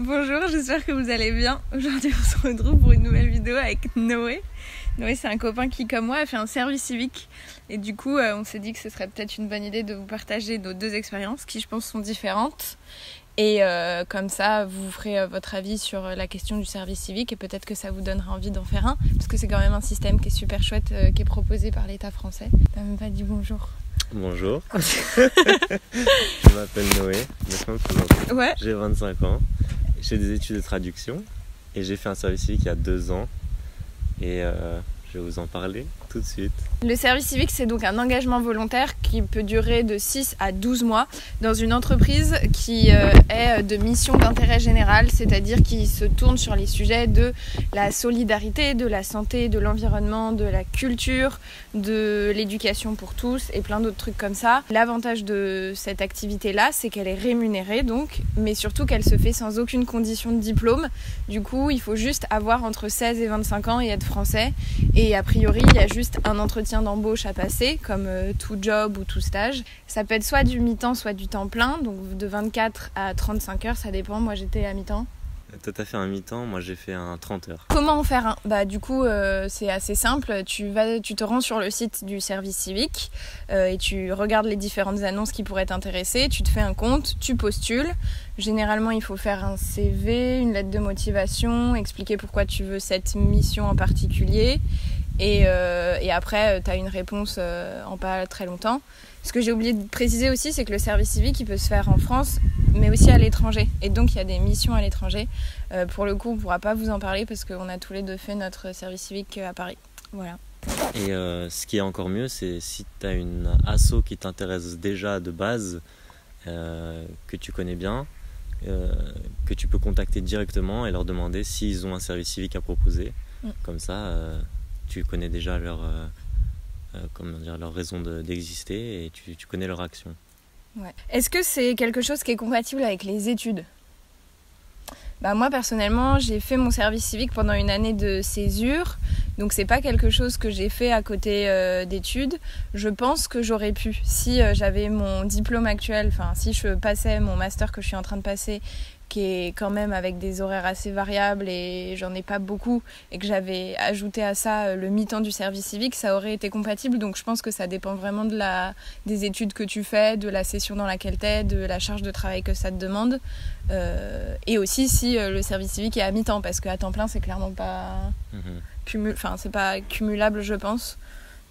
Bonjour, j'espère que vous allez bien. Aujourd'hui, on se retrouve pour une nouvelle vidéo avec Noé. Noé, c'est un copain qui, comme moi, a fait un service civique. Et du coup, on s'est dit que ce serait peut-être une bonne idée de vous partager nos deux expériences qui, je pense, sont différentes. Et comme ça, vous ferez votre avis sur la question du service civique et peut-être que ça vous donnera envie d'en faire un. Parce que c'est quand même un système qui est super chouette, qui est proposé par l'État français. T'as même pas dit bonjour. Bonjour, je m'appelle Noé, Ouais. J'ai 25 ans, j'ai des études de traduction et j'ai fait un service civique il y a 2 ans et je vais vous en parler tout de suite. Le service civique, c'est donc un engagement volontaire qui peut durer de 6 à 12 mois dans une entreprise qui est de mission d'intérêt général, c'est-à-dire qui se tourne sur les sujets de la solidarité, de la santé, de l'environnement, de la culture, de l'éducation pour tous et plein d'autres trucs comme ça. L'avantage de cette activité-là, c'est qu'elle est rémunérée donc, mais surtout qu'elle se fait sans aucune condition de diplôme. Du coup, il faut juste avoir entre 16 et 25 ans et être français. Et a priori, il y a juste un entretien d'embauche à passer, comme tout job ou tout stage. Ça peut être soit du mi-temps, soit du temps plein, donc de 24 à 35 heures, ça dépend. Moi, j'étais à mi-temps. Toi, t'as fait un mi-temps, moi j'ai fait un 30 heures. Comment en faire un ? Bah, du coup, c'est assez simple. Tu te rends sur le site du service civique et tu regardes les différentes annonces qui pourraient t'intéresser. Tu te fais un compte, tu postules. Généralement, il faut faire un CV, une lettre de motivation, expliquer pourquoi tu veux cette mission en particulier. Et après, tu as une réponse en pas très longtemps. Ce que j'ai oublié de préciser aussi, c'est que le service civique, il peut se faire en France, mais aussi à l'étranger. Et donc, il y a des missions à l'étranger. Pour le coup, on ne pourra pas vous en parler parce qu'on a tous les deux fait notre service civique à Paris. Voilà. Et ce qui est encore mieux, c'est si tu as une asso qui t'intéresse déjà de base, que tu connais bien, que tu peux contacter directement et leur demander s'ils ont un service civique à proposer. Comme ça, tu connais déjà leur raison d'exister et tu connais leur action. Ouais. Est-ce que c'est quelque chose qui est compatible avec les études ? Bah moi personnellement, j'ai fait mon service civique pendant une année de césure, donc c'est pas quelque chose que j'ai fait à côté d'études. Je pense que j'aurais pu, si j'avais mon diplôme actuel, enfin si je passais mon master que je suis en train de passer, qui est quand même avec des horaires assez variables et j'en ai pas beaucoup, et que j'avais ajouté à ça le mi-temps du service civique, ça aurait été compatible. Donc je pense que ça dépend vraiment des études que tu fais, de la session dans laquelle t'es, de la charge de travail que ça te demande, et aussi si le service civique est à mi-temps, parce qu'à temps plein c'est clairement pas c'est pas cumulable, je pense.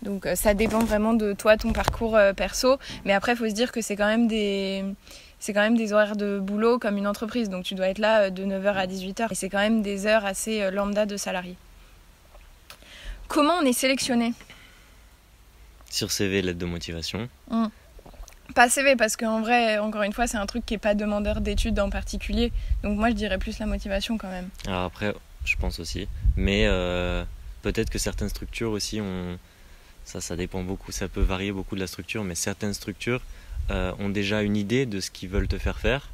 Donc ça dépend vraiment de toi, ton parcours perso, mais après il faut se dire que c'est quand même des horaires de boulot comme une entreprise, donc tu dois être là de 9h à 18h, et c'est quand même des heures assez lambda de salariés. Comment on est sélectionné ? Sur CV, lettre de motivation. Pas CV, parce qu'en vrai, encore une fois, c'est un truc qui n'est pas demandeur d'études en particulier, donc moi je dirais plus la motivation quand même. Alors après, je pense aussi, mais peut-être que certaines structures aussi ont... Ça dépend beaucoup, ça peut varier beaucoup de la structure, mais certaines structures ont déjà une idée de ce qu'ils veulent te faire faire.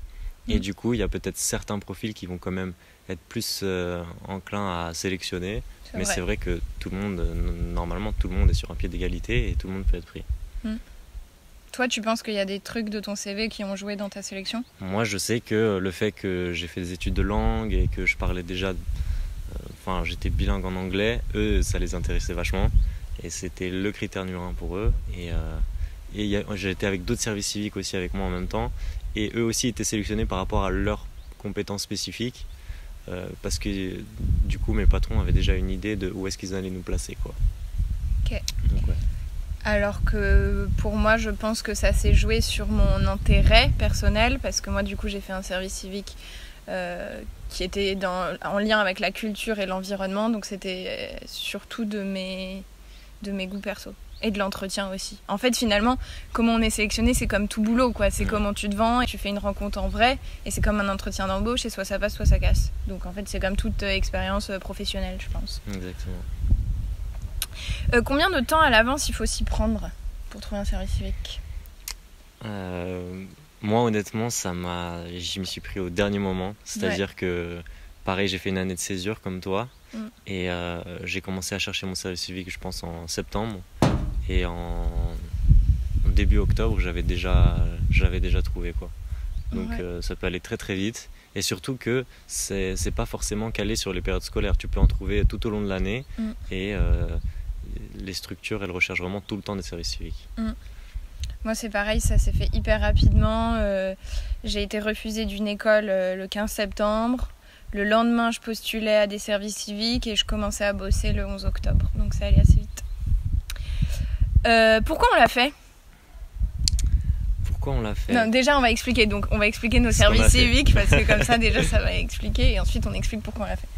Et du coup, il y a peut-être certains profils qui vont quand même être plus enclins à sélectionner. Mais c'est vrai que normalement, tout le monde est sur un pied d'égalité et tout le monde peut être pris. Toi, tu penses qu'il y a des trucs de ton CV qui ont joué dans ta sélection ? Moi, je sais que le fait que j'ai fait des études de langue et que je parlais déjà... j'étais bilingue en anglais, eux, ça les intéressait vachement. Et c'était le critère numéro 1 pour eux. Et j'ai été avec d'autres services civiques aussi avec moi en même temps, et eux aussi étaient sélectionnés par rapport à leurs compétences spécifiques, parce que du coup mes patrons avaient déjà une idée de où est-ce qu'ils allaient nous placer, quoi. Ok. Donc, ouais. Alors que pour moi, je pense que ça s'est joué sur mon intérêt personnel, parce que moi du coup j'ai fait un service civique qui était en lien avec la culture et l'environnement, donc c'était surtout de mes goûts perso. Et de l'entretien aussi. En fait, finalement, comment on est sélectionné, c'est comme tout boulot, quoi. C'est comment tu te vends, et tu fais une rencontre en vrai, et c'est comme un entretien d'embauche, et soit ça passe, soit ça casse. Donc en fait, c'est comme toute expérience professionnelle, je pense. Exactement. Combien de temps à l'avance il faut s'y prendre pour trouver un service civique ? Moi, honnêtement, j'y me suis pris au dernier moment. C'est-à-dire que, pareil, j'ai fait une année de césure comme toi, et j'ai commencé à chercher mon service civique, je pense, en septembre. Et en début octobre, j'avais déjà trouvé, quoi. Donc ça peut aller très très vite. Et surtout que c'est pas forcément calé sur les périodes scolaires. Tu peux en trouver tout au long de l'année. Et les structures, elles recherchent vraiment tout le temps des services civiques. Moi, c'est pareil, ça s'est fait hyper rapidement. J'ai été refusée d'une école le 15 septembre. Le lendemain, je postulais à des services civiques et je commençais à bosser le 11 octobre. Donc ça allait assez vite. Pourquoi on l'a fait ? Pourquoi on l'a fait ? Non, déjà, on va expliquer. Donc, on va expliquer nos services civiques parce que comme ça, déjà, ça va expliquer. Et ensuite, on explique pourquoi on l'a fait.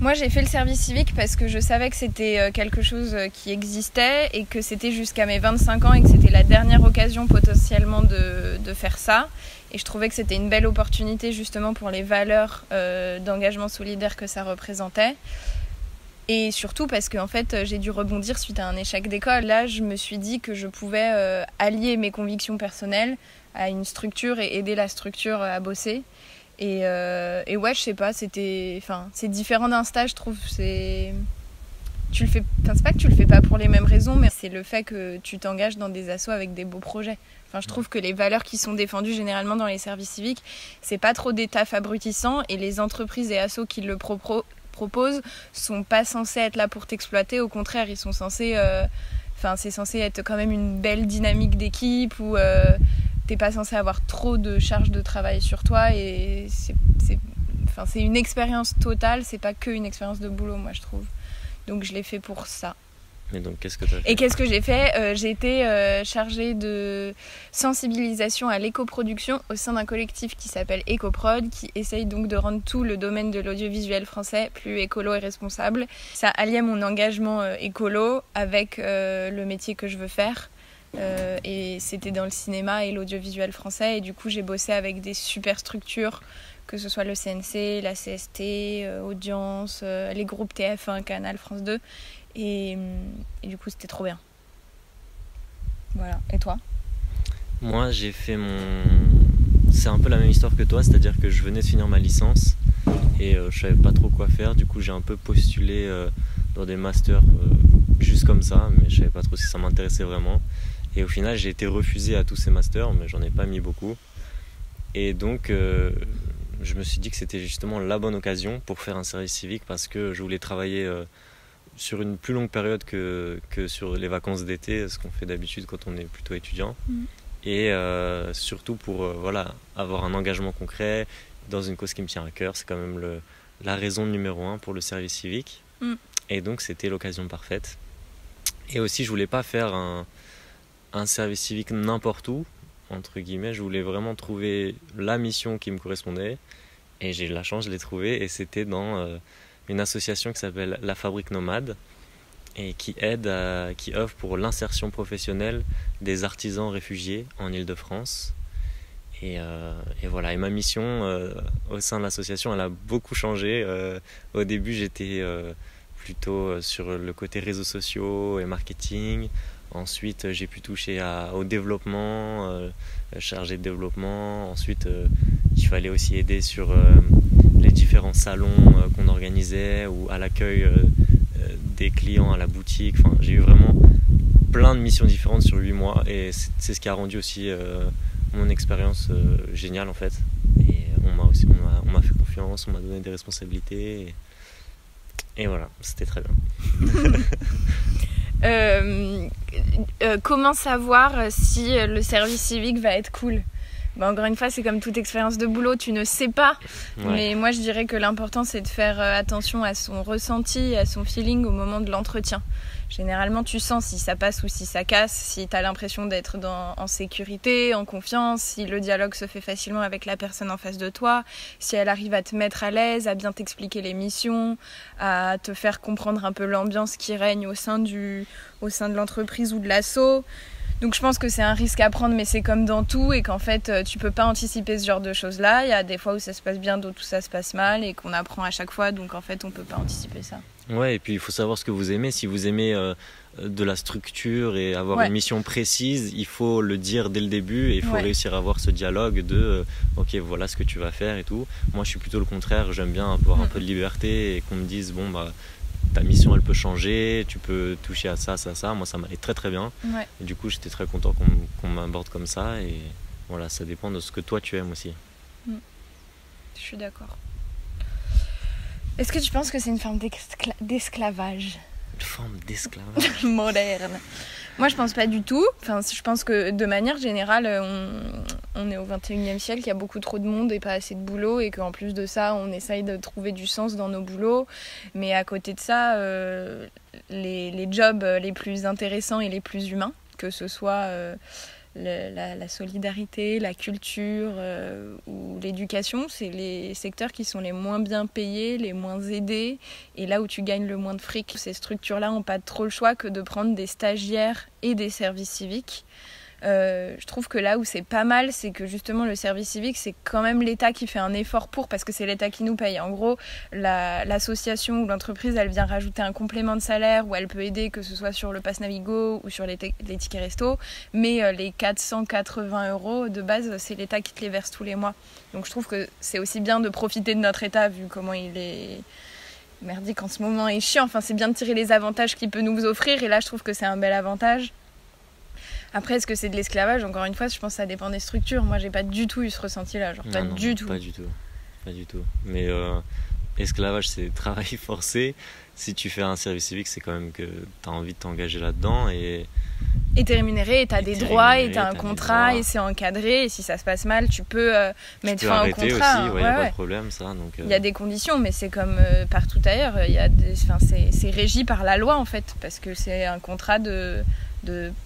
Moi, j'ai fait le service civique parce que je savais que c'était quelque chose qui existait et que c'était jusqu'à mes 25 ans et que c'était la dernière occasion potentiellement de faire ça. Et je trouvais que c'était une belle opportunité justement pour les valeurs d'engagement solidaire que ça représentait. Et surtout parce qu'en fait, j'ai dû rebondir suite à un échec d'école. Là, je me suis dit que je pouvais allier mes convictions personnelles à une structure et aider la structure à bosser. Et ouais, je sais pas, c'est différent d'un stage, je trouve. C'est pas que tu le fais pas pour les mêmes raisons, mais c'est le fait que tu t'engages dans des assos avec des beaux projets. Enfin, je trouve que les valeurs qui sont défendues généralement dans les services civiques, c'est pas trop des tafs abrutissants, et les entreprises et assos qui le proposent sont pas censés être là pour t'exploiter. Au contraire, ils sont censés c'est censé être quand même une belle dynamique d'équipe où t'es pas censé avoir trop de charge de travail sur toi, et c'est une expérience totale, c'est pas que une expérience de boulot, moi je trouve. Donc je l'ai fait pour ça. Et donc qu'est-ce que tu as fait ? Et qu'est-ce que j'ai fait ? J'ai été chargée de sensibilisation à l'écoproduction au sein d'un collectif qui s'appelle Ecoprod, qui essaye donc de rendre tout le domaine de l'audiovisuel français plus écolo et responsable. Ça alliait mon engagement écolo avec le métier que je veux faire. Et c'était dans le cinéma et l'audiovisuel français, et du coup j'ai bossé avec des super structures, que ce soit le CNC, la CST, Audience, les groupes TF1, Canal, France 2, et du coup c'était trop bien. Voilà. Et toi ? Moi j'ai fait c'est un peu la même histoire que toi, c'est-à-dire que je venais de finir ma licence et je savais pas trop quoi faire. Du coup j'ai un peu postulé dans des masters juste comme ça, mais je savais pas trop si ça m'intéressait vraiment. Et au final, j'ai été refusé à tous ces masters, mais j'en ai pas mis beaucoup. Et donc, je me suis dit que c'était justement la bonne occasion pour faire un service civique, parce que je voulais travailler sur une plus longue période que sur les vacances d'été, ce qu'on fait d'habitude quand on est plutôt étudiant. Et surtout pour avoir un engagement concret dans une cause qui me tient à cœur. C'est quand même la raison numéro 1 pour le service civique. Et donc, c'était l'occasion parfaite. Et aussi, je voulais pas faire un service civique n'importe où, entre guillemets. Je voulais vraiment trouver la mission qui me correspondait, et j'ai eu la chance, je l'ai trouvée, et c'était dans une association qui s'appelle La Fabrique Nomade, et qui œuvre pour l'insertion professionnelle des artisans réfugiés en Île-de-France. Et voilà, et ma mission au sein de l'association, elle a beaucoup changé. Au début, j'étais plutôt sur le côté réseaux sociaux et marketing. Ensuite, j'ai pu toucher au développement, chargé de développement. Ensuite, il fallait aussi aider sur les différents salons qu'on organisait, ou à l'accueil des clients à la boutique. Enfin, j'ai eu vraiment plein de missions différentes sur 8 mois, et c'est ce qui a rendu aussi mon expérience géniale en fait. Et on m'a fait confiance, on m'a donné des responsabilités, et voilà, c'était très bien. Comment savoir si le service civique va être cool ? Encore une fois, c'est comme toute expérience de boulot, tu ne sais pas. Ouais. Mais moi, je dirais que l'important, c'est de faire attention à son ressenti, à son feeling au moment de l'entretien. Généralement, tu sens si ça passe ou si ça casse, si tu as l'impression d'être en sécurité, en confiance, si le dialogue se fait facilement avec la personne en face de toi, si elle arrive à te mettre à l'aise, à bien t'expliquer les missions, à te faire comprendre un peu l'ambiance qui règne au sein de l'entreprise ou de l'asso. Donc je pense que c'est un risque à prendre, mais c'est comme dans tout, et qu'en fait tu peux pas anticiper ce genre de choses là. Il y a des fois où ça se passe bien, d'autres où ça se passe mal, et qu'on apprend à chaque fois, donc en fait on peut pas anticiper ça. Ouais, et puis il faut savoir ce que vous aimez. Si vous aimez de la structure et avoir une mission précise, il faut le dire dès le début, et il faut réussir à avoir ce dialogue de ok, voilà ce que tu vas faire et tout. Moi je suis plutôt le contraire, j'aime bien avoir un peu de liberté, et qu'on me dise bon bah ta mission elle peut changer, tu peux toucher à ça. Moi ça m'allait très très bien. Et du coup j'étais très content qu'on m'aborde comme ça, et voilà, ça dépend de ce que toi tu aimes aussi. Je suis d'accord. Est-ce que tu penses que c'est une forme d'esclavage? Une forme d'esclavage moderne? Moi, je pense pas du tout. Enfin, je pense que de manière générale, on est au 21e siècle, il y a beaucoup trop de monde et pas assez de boulot, et qu'en plus de ça, on essaye de trouver du sens dans nos boulots. Mais à côté de ça, les jobs les plus intéressants et les plus humains, que ce soit la solidarité, la culture ou l'éducation, c'est les secteurs qui sont les moins bien payés, les moins aidés, et là où tu gagnes le moins de fric. Ces structures-là n'ont pas trop le choix que de prendre des stagiaires et des services civiques. Je trouve que là où c'est pas mal, c'est que justement le service civique, c'est quand même l'État qui fait un effort parce que c'est l'État qui nous paye. En gros, l'association ou l'entreprise, elle vient rajouter un complément de salaire où elle peut aider, que ce soit sur le pass Navigo ou sur les tickets resto, mais les 480 € de base, c'est l'État qui te les verse tous les mois. Donc je trouve que c'est aussi bien de profiter de notre État, vu comment il est merdique en ce moment et chiant. Enfin, c'est bien de tirer les avantages qu'il peut nous offrir, et là je trouve que c'est un bel avantage. Après, est-ce que c'est de l'esclavage? Encore une fois, je pense que ça dépend des structures. Moi, j'ai pas du tout eu ce ressenti-là. Pas du tout. Pas du tout. Mais esclavage, c'est travail forcé. Si tu fais un service civique, c'est quand même que tu as envie de t'engager là-dedans. Et t'es rémunéré, et t'as des droits, et t'as un contrat, et c'est encadré. Et si ça se passe mal, tu peux mettre fin au contrat. Aussi, il n'y a pas de problème, ça. Il y a des conditions, mais c'est comme partout ailleurs. C'est régi par la loi, en fait, parce que c'est un contrat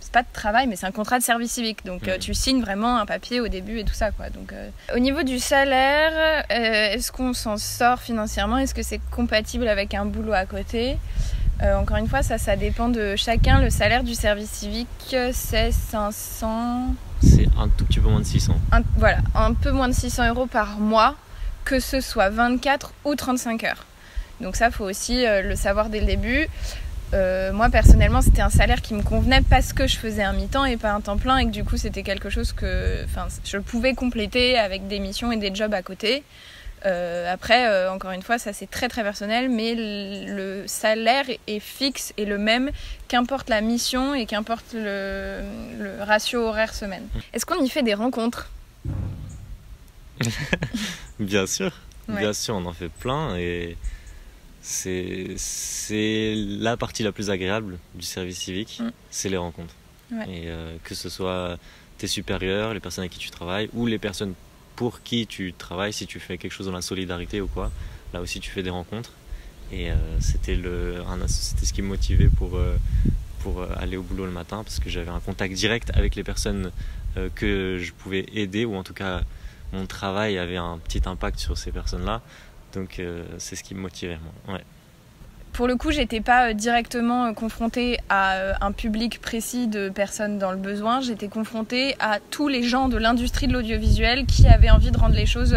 c'est pas de travail, mais c'est un contrat de service civique. Donc tu signes vraiment un papier au début et tout ça, quoi. Donc au niveau du salaire, est-ce qu'on s'en sort financièrement? Est-ce que c'est compatible avec un boulot à côté? Encore une fois, ça dépend de chacun. Le salaire du service civique, c'est 500... C'est un tout petit peu moins de 600. Voilà, un peu moins de 600 € par mois, que ce soit 24 ou 35 heures. Donc ça, faut aussi le savoir dès le début. Moi personnellement, c'était un salaire qui me convenait parce que je faisais un mi-temps et pas un temps plein, et que du coup c'était quelque chose que je pouvais compléter avec des missions et des jobs à côté. Après, encore une fois, ça c'est très très personnel, mais le salaire est fixe et le même, qu'importe la mission et qu'importe le ratio horaire semaine. Est-ce qu'on y fait des rencontres? Bien sûr, ouais. Bien sûr, on en fait plein, et c'est la partie la plus agréable du service civique, c'est les rencontres. Ouais. Et que ce soit tes supérieurs, les personnes avec qui tu travailles, ou les personnes pour qui tu travailles, si tu fais quelque chose dans la solidarité ou quoi, là aussi tu fais des rencontres. Et c'était ce qui me motivait pour aller au boulot le matin, parce que j'avais un contact direct avec les personnes que je pouvais aider, ou en tout cas mon travail avait un petit impact sur ces personnes-là. Donc c'est ce qui me motivait, moi. Ouais. Pour le coup, j'étais pas directement confrontée à un public précis de personnes dans le besoin. J'étais confrontée à tous les gens de l'industrie de l'audiovisuel qui avaient envie de rendre les choses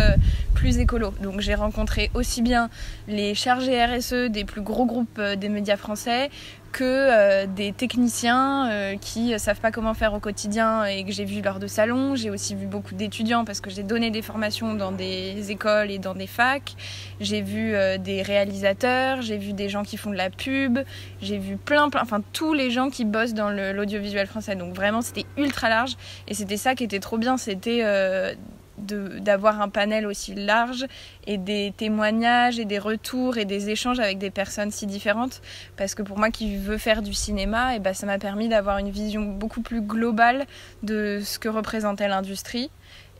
plus écolo. Donc j'ai rencontré aussi bien les chargés RSE des plus gros groupes des médias français que des techniciens qui savent pas comment faire au quotidien et que j'ai vu lors de salons. J'ai aussi vu beaucoup d'étudiants parce que j'ai donné des formations dans des écoles et dans des facs. J'ai vu des réalisateurs, j'ai vu des gens qui font de la pub, j'ai vu tous les gens qui bossent dans l'audiovisuel français. Donc vraiment, c'était ultra large, et c'était ça qui était trop bien, c'était d'avoir un panel aussi large et des témoignages et des retours et des échanges avec des personnes si différentes, parce que pour moi qui veux faire du cinéma, ça m'a permis d'avoir une vision beaucoup plus globale de ce que représentait l'industrie,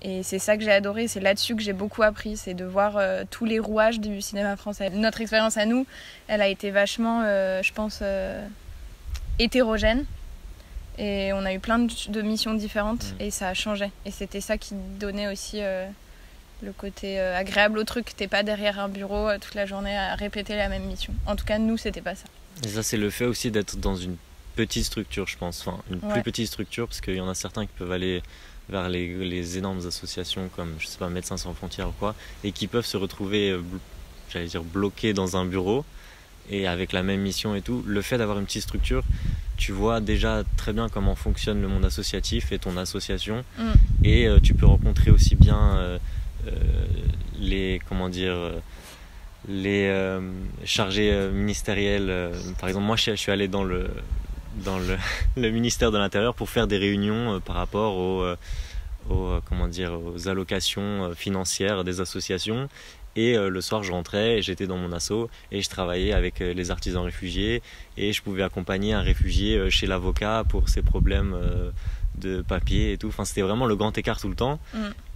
et c'est ça que j'ai adoré, c'est là-dessus que j'ai beaucoup appris, c'est de voir tous les rouages du cinéma français. Notre expérience à nous, elle a été vachement, je pense, hétérogène. Et on a eu plein de missions différentes, et ça a changé. Et c'était ça qui donnait aussi le côté agréable au truc. T'es pas derrière un bureau toute la journée à répéter la même mission. En tout cas, nous, c'était pas ça. Et ça, c'est le fait aussi d'être dans une petite structure, je pense. Enfin, une plus petite structure, parce qu'il y en a certains qui peuvent aller vers les énormes associations comme, je sais pas, Médecins sans frontières ou quoi, et qui peuvent se retrouver, bloqués dans un bureau, et avec la même mission et tout. Le fait d'avoir une petite structure, tu vois déjà très bien comment fonctionne le monde associatif et ton association, et tu peux rencontrer aussi bien les chargés ministériels. Par exemple, moi je suis allé dans le ministère de l'Intérieur pour faire des réunions par rapport aux allocations financières des associations. Et le soir, je rentrais et j'étais dans mon asso et je travaillais avec les artisans réfugiés et je pouvais accompagner un réfugié chez l'avocat pour ses problèmes de papier et tout. Enfin, c'était vraiment le grand écart tout le temps.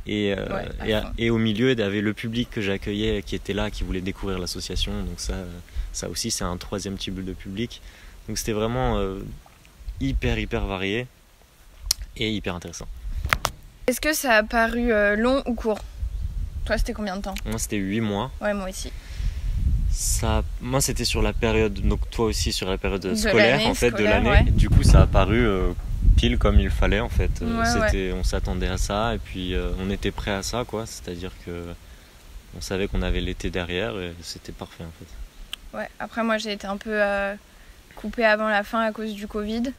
Et au milieu, il y avait le public que j'accueillais qui était là, qui voulait découvrir l'association. Donc ça aussi, c'est un troisième type de public. Donc c'était vraiment hyper varié et hyper intéressant. Est-ce que ça a paru long ou court ? Toi, c'était combien de temps ? Moi, c'était 8 mois. Ouais, moi aussi. Moi, c'était sur la période, donc toi aussi sur la période scolaire, de l'année. Ouais. Du coup, ça a paru pile comme il fallait, en fait. Ouais. On s'attendait à ça et puis on était prêt à ça, quoi. C'est-à-dire que on savait qu'on avait l'été derrière et c'était parfait, en fait. Ouais, après, moi, j'ai été un peu coupée avant la fin à cause du Covid.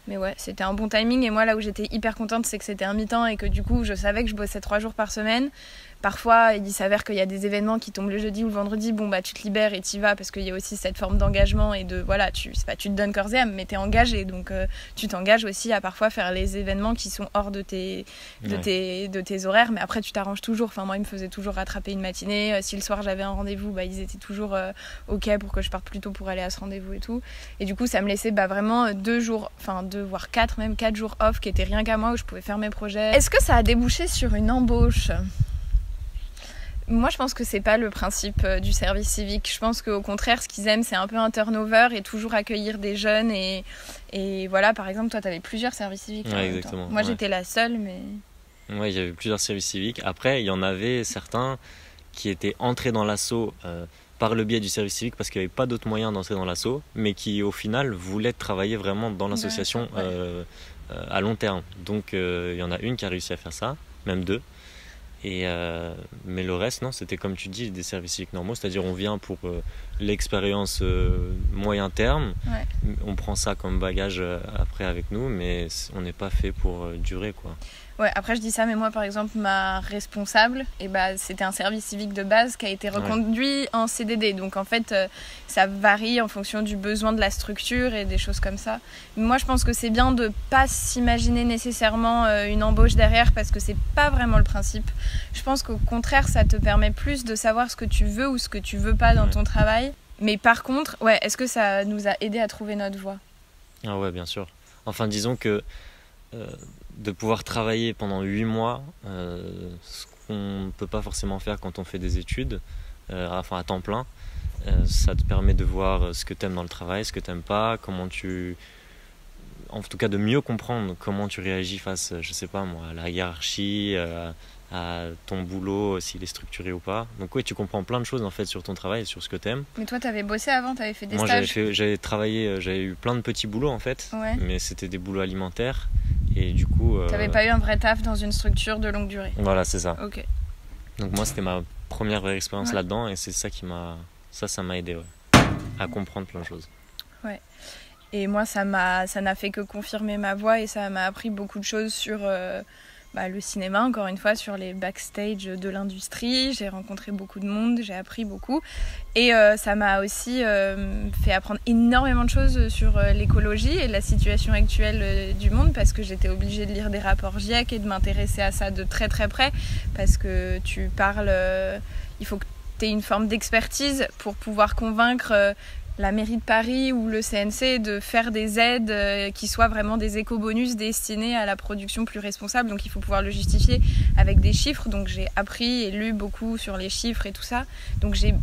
Mais ouais, c'était un bon timing. Et moi, là où j'étais hyper contente, c'est que c'était un mi-temps et que du coup, je savais que je bossais 3 jours par semaine. Parfois, il s'avère qu'il y a des événements qui tombent le jeudi ou le vendredi. Bon, bah, tu te libères et t'y vas parce qu'il y a aussi cette forme d'engagement et de, voilà, tu te donnes corps et âme, mais t'es engagé. Donc, tu t'engages aussi à parfois faire les événements qui sont hors de tes horaires. Mais après, tu t'arranges toujours. Enfin, moi, ils me faisaient toujours rattraper une matinée. Si le soir, j'avais un rendez-vous, bah, ils étaient toujours OK pour que je parte plus tôt pour aller à ce rendez-vous et tout. Et du coup, ça me laissait vraiment 2 jours, enfin 2 voire 4, même 4 jours off qui étaient rien qu'à moi où je pouvais faire mes projets. Est-ce que ça a débouché sur une embauche ? Moi, je pense que c'est pas le principe du service civique. Je pense qu'au contraire, ce qu'ils aiment, c'est un peu un turnover et toujours accueillir des jeunes. Et voilà, par exemple, toi, tu avais plusieurs services civiques. Ouais, exactement. Moi, j'étais la seule, mais... Ouais, il y avait plusieurs services civiques. Après, il y en avait certains qui étaient entrés dans l'asso par le biais du service civique parce qu'il n'y avait pas d'autre moyen d'entrer dans l'asso, mais qui, au final, voulaient travailler vraiment dans l'association à long terme. Donc, il y en a une qui a réussi à faire ça, même 2. Mais le reste, non, c'était comme tu dis, des services civiques normaux, c'est-à-dire on vient pour l'expérience moyen terme, on prend ça comme bagage après avec nous, mais on n'est pas fait pour durer, quoi. Ouais, après je dis ça, mais moi par exemple, ma responsable, c'était un service civique de base qui a été reconduit en CDD. Donc en fait, ça varie en fonction du besoin de la structure et des choses comme ça. Moi je pense que c'est bien de pas s'imaginer nécessairement une embauche derrière parce que c'est pas vraiment le principe. Je pense qu'au contraire, ça te permet plus de savoir ce que tu veux ou ce que tu veux pas dans ton travail. Mais par contre, est-ce que ça nous a aidé à trouver notre voie ? Ah ouais, bien sûr. Enfin, disons que de pouvoir travailler pendant 8 mois, ce qu'on ne peut pas forcément faire quand on fait des études, à temps plein, ça te permet de voir ce que tu aimes dans le travail, ce que tu n'aimes pas, en tout cas de mieux comprendre comment tu réagis face, je sais pas moi, à la hiérarchie, à ton boulot, s'il est structuré ou pas. Donc oui, tu comprends plein de choses en fait sur ton travail et sur ce que tu aimes. Mais toi, tu avais bossé avant, tu avais fait des stages ? Moi, j'avais travaillé, j'avais eu plein de petits boulots en fait, mais c'était des boulots alimentaires. Et du coup... T'avais pas eu un vrai taf dans une structure de longue durée ? Voilà, c'est ça. Ok. Donc moi, c'était ma première vraie expérience là-dedans et c'est ça ça m'a aidé à comprendre plein de choses. Ouais. Et moi, ça n'a fait que confirmer ma voix et ça m'a appris beaucoup de choses sur le cinéma, encore une fois, sur les backstage de l'industrie. J'ai rencontré beaucoup de monde, j'ai appris beaucoup. Et ça m'a aussi fait apprendre énormément de choses sur l'écologie et la situation actuelle du monde parce que j'étais obligée de lire des rapports GIEC et de m'intéresser à ça de très très près parce que tu parles... il faut que tu aies une forme d'expertise pour pouvoir convaincre... la mairie de Paris ou le CNC de faire des aides qui soient vraiment des éco-bonus destinés à la production plus responsable. Donc il faut pouvoir le justifier avec des chiffres. Donc j'ai appris et lu beaucoup sur les chiffres et tout ça. Donc j'ai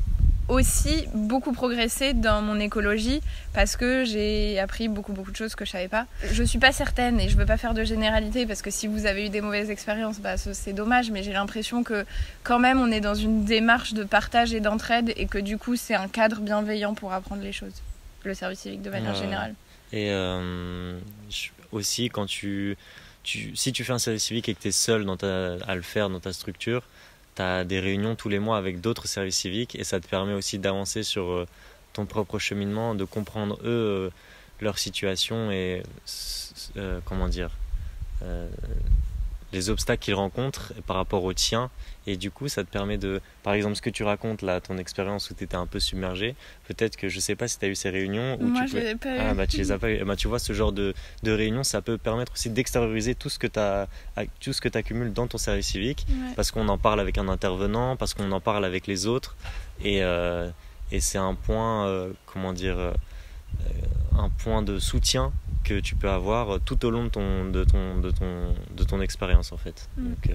aussi beaucoup progressé dans mon écologie parce que j'ai appris beaucoup de choses que je savais pas. Je suis pas certaine et je veux pas faire de généralité parce que si vous avez eu des mauvaises expériences, c'est dommage, mais j'ai l'impression que quand même on est dans une démarche de partage et d'entraide et que du coup c'est un cadre bienveillant pour apprendre les choses, le service civique de manière générale. Et aussi quand si tu fais un service civique et que tu es seul à le faire dans ta structure, tu as des réunions tous les mois avec d'autres services civiques et ça te permet aussi d'avancer sur ton propre cheminement, de comprendre leur situation et les obstacles qu'ils rencontrent par rapport aux tiens. Et du coup, ça te permet de... Par exemple, ce que tu racontes là, ton expérience où tu étais un peu submergé, peut-être que je sais pas si tu as eu ces réunions où Moi, tu je les ai pas Ah, eues. bah, tu les as pas eu. Bah, tu vois, ce genre de réunion, ça peut permettre aussi d'extérioriser tout ce que tu accumules dans ton service civique, Ouais. parce qu'on en parle avec un intervenant, parce qu'on en parle avec les autres. Et c'est un point, un point de soutien que tu peux avoir tout au long de ton expérience en fait. Donc,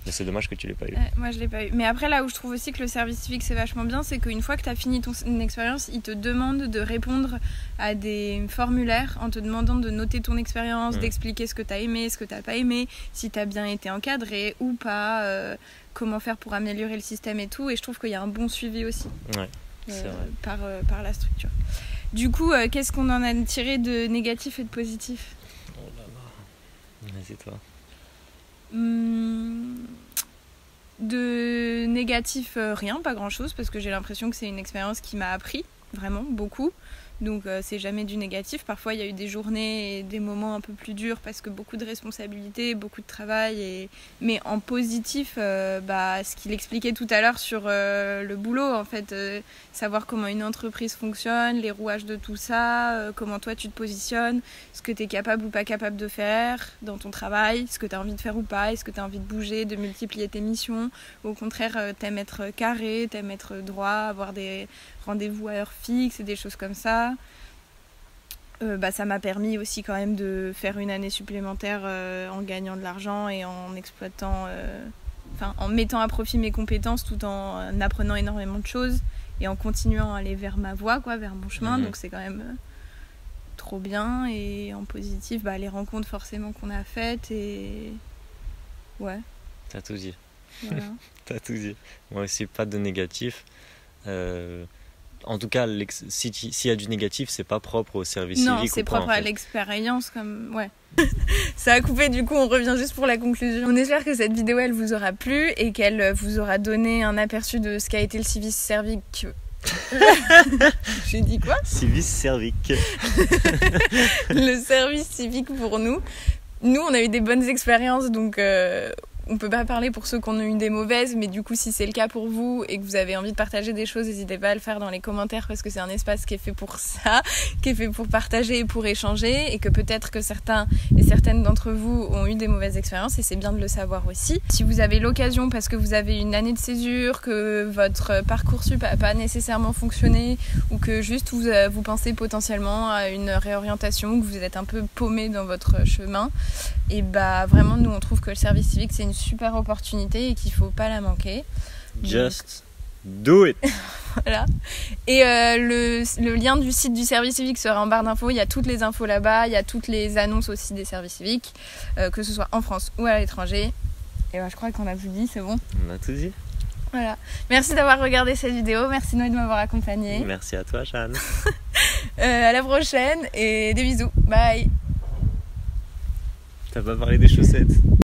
mais c'est dommage que tu l'aies pas eu. Moi je l'ai pas eu. Mais après là où je trouve aussi que le service civique c'est vachement bien, c'est qu'une fois que tu as fini ton expérience, ils te demandent de répondre à des formulaires en te demandant de noter ton expérience, d'expliquer ce que tu as aimé, ce que tu n'as pas aimé, si tu as bien été encadré ou pas, comment faire pour améliorer le système et tout. Et je trouve qu'il y a un bon suivi aussi C'est vrai. par la structure. Du coup, qu'est-ce qu'on en a tiré de négatif et de positif ? Oh là là. Vas-y toi. De négatif, rien, pas grand-chose, parce que j'ai l'impression que c'est une expérience qui m'a appris vraiment beaucoup. Donc c'est jamais du négatif. Parfois il y a eu des journées et des moments un peu plus durs parce que beaucoup de responsabilités, beaucoup de travail. Mais en positif, ce qu'il expliquait tout à l'heure sur le boulot, en fait, savoir comment une entreprise fonctionne, les rouages de tout ça, comment toi tu te positionnes, ce que tu es capable ou pas capable de faire dans ton travail, ce que tu as envie de faire ou pas, est-ce que tu as envie de bouger, de multiplier tes missions, ou au contraire t'aimes être carré, t'aimes être droit, avoir des rendez-vous à heure fixe et des choses comme ça. Ça m'a permis aussi quand même de faire une année supplémentaire en gagnant de l'argent et en exploitant, en mettant à profit mes compétences tout en apprenant énormément de choses et en continuant à aller vers ma voie, vers mon chemin. Donc c'est quand même trop bien. Et en positif, les rencontres forcément qu'on a faites et ouais. T'as tout dit. Voilà. T'as tout dit. Moi aussi, pas de négatif. En tout cas, s'il y a du négatif, c'est pas propre au service civique. Non, c'est propre à l'expérience. Ouais. Ça a coupé, du coup, on revient juste pour la conclusion. On espère que cette vidéo, elle vous aura plu et qu'elle vous aura donné un aperçu de ce qu'a été le service civique. J'ai dit quoi ? Civis civique. Le service civique pour nous. Nous, on a eu des bonnes expériences, donc on peut pas parler pour ceux qui ont eu des mauvaises, mais du coup, si c'est le cas pour vous et que vous avez envie de partager des choses, n'hésitez pas à le faire dans les commentaires parce que c'est un espace qui est fait pour ça, qui est fait pour partager et pour échanger, et que peut-être que certains et certaines d'entre vous ont eu des mauvaises expériences et c'est bien de le savoir aussi. Si vous avez l'occasion, parce que vous avez une année de césure, que votre Parcoursup n'a pas nécessairement fonctionné ou que juste vous pensez potentiellement à une réorientation ou que vous êtes un peu paumé dans votre chemin, et vraiment nous on trouve que le service civique c'est une super opportunité et qu'il faut pas la manquer. Just do it. Voilà. Et le lien du site du service civique sera en barre d'infos. Il y a toutes les infos là-bas, il y a toutes les annonces aussi des services civiques, que ce soit en France ou à l'étranger. Et je crois qu'on a tout dit, c'est bon. On a tout dit. Voilà. Merci d'avoir regardé cette vidéo, merci Noé de m'avoir accompagnée. Merci à toi, Jeanne. À la prochaine et des bisous. Bye. T'as pas parlé des chaussettes?